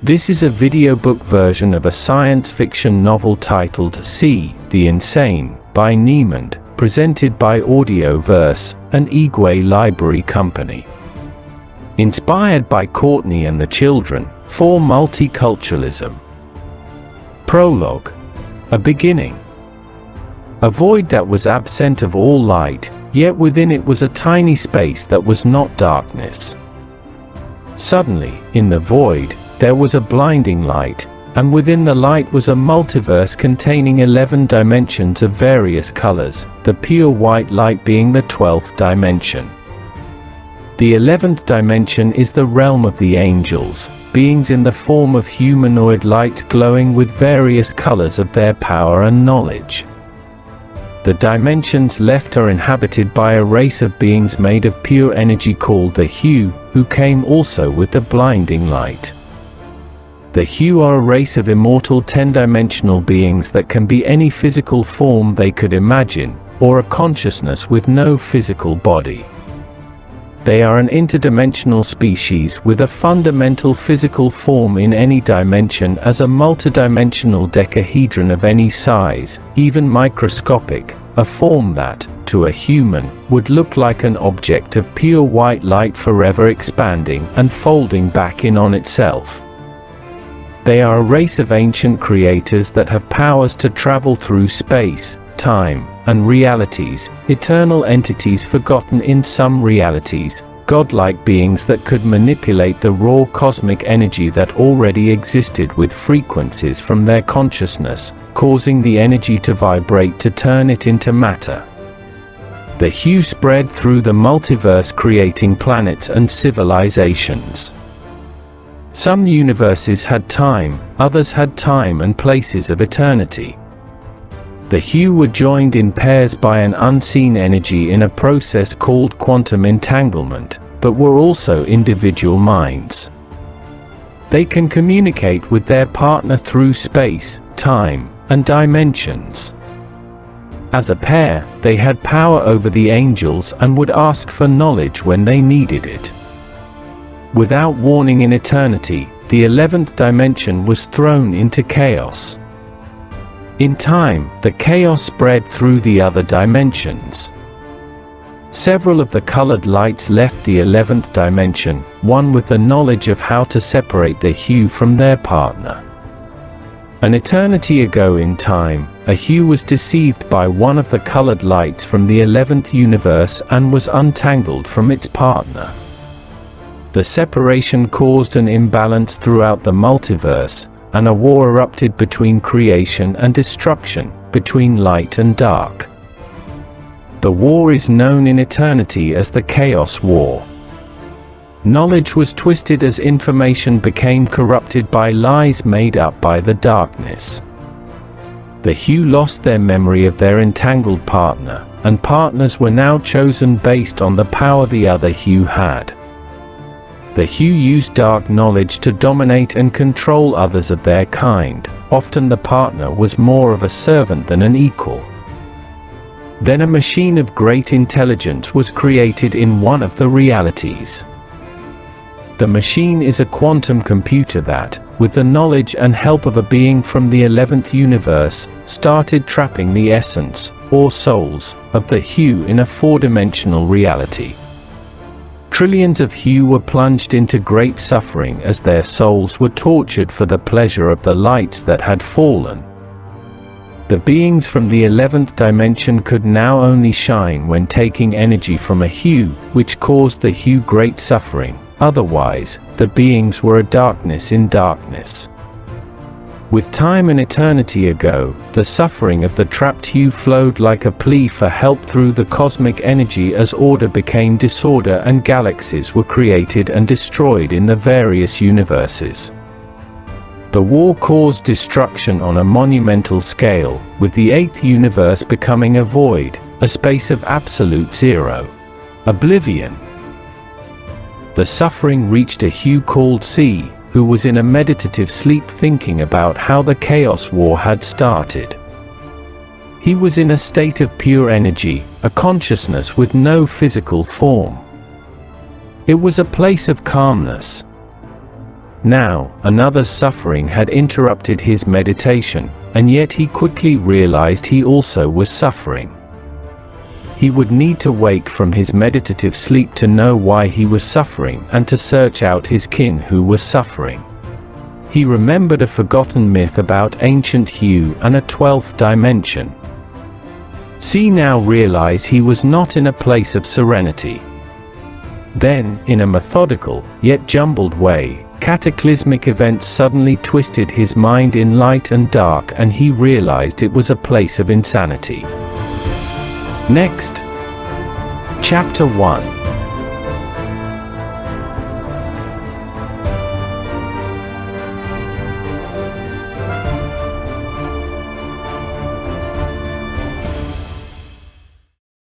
This is a videobook version of a science fiction novel titled See, the Insane, by Niemand, presented by AudioVerse, an Igwe Library company. Inspired by Courtney and the Children, for multiculturalism. Prologue. A beginning. A void that was absent of all light, yet within it was a tiny space that was not darkness. Suddenly, in the void, there was a blinding light, and within the light was a multiverse containing 11 dimensions of various colors, the pure white light being the 12th dimension. The 11th dimension is the realm of the angels, beings in the form of humanoid light glowing with various colors of their power and knowledge. The dimensions left are inhabited by a race of beings made of pure energy called the Hue, who came also with the blinding light. The Hue are a race of immortal 10-dimensional beings that can be any physical form they could imagine, or a consciousness with no physical body. They are an interdimensional species with a fundamental physical form in any dimension as a multidimensional decahedron of any size, even microscopic, a form that, to a human, would look like an object of pure white light forever expanding and folding back in on itself. They are a race of ancient creators that have powers to travel through space, time, and realities, eternal entities forgotten in some realities, godlike beings that could manipulate the raw cosmic energy that already existed with frequencies from their consciousness, causing the energy to vibrate to turn it into matter. The Hue spread through the multiverse, creating planets and civilizations. Some universes had time, others had time and places of eternity. The Hue were joined in pairs by an unseen energy in a process called quantum entanglement, but were also individual minds. They can communicate with their partner through space, time, and dimensions. As a pair, they had power over the angels and would ask for knowledge when they needed it. Without warning, in eternity, the 11th dimension was thrown into chaos. In time, the chaos spread through the other dimensions. Several of the colored lights left the 11th dimension, one with the knowledge of how to separate the Hue from their partner. An eternity ago in time, a Hue was deceived by one of the colored lights from the 11th universe and was untangled from its partner. The separation caused an imbalance throughout the multiverse, and a war erupted between creation and destruction, between light and dark. The war is known in eternity as the Chaos War. Knowledge was twisted as information became corrupted by lies made up by the darkness. The Hue lost their memory of their entangled partner, and partners were now chosen based on the power the other Hue had. The Hue used dark knowledge to dominate and control others of their kind. Often the partner was more of a servant than an equal. Then a machine of great intelligence was created in one of the realities. The machine is a quantum computer that, with the knowledge and help of a being from the 11th universe, started trapping the essence, or souls, of the Hue in a four-dimensional reality. Trillions of Hue were plunged into great suffering as their souls were tortured for the pleasure of the lights that had fallen. The beings from the 11th dimension could now only shine when taking energy from a Hue, which caused the Hue great suffering. Otherwise, the beings were a darkness in darkness. With time and eternity ago, the suffering of the trapped Hue flowed like a plea for help through the cosmic energy as order became disorder and galaxies were created and destroyed in the various universes. The war caused destruction on a monumental scale, with the 8th universe becoming a void, a space of absolute zero. Oblivion. The suffering reached a Hue called See, who was in a meditative sleep thinking about how the Chaos War had started. He was in a state of pure energy, a consciousness with no physical form. It was a place of calmness. Now, another's suffering had interrupted his meditation, and yet he quickly realized he also was suffering. He would need to wake from his meditative sleep to know why he was suffering and to search out his kin who was suffering. He remembered a forgotten myth about ancient Hugh and a 12th dimension. C now realized he was not in a place of serenity. Then, in a methodical, yet jumbled way, cataclysmic events suddenly twisted his mind in light and dark, and he realized it was a place of insanity. Next. Chapter 1.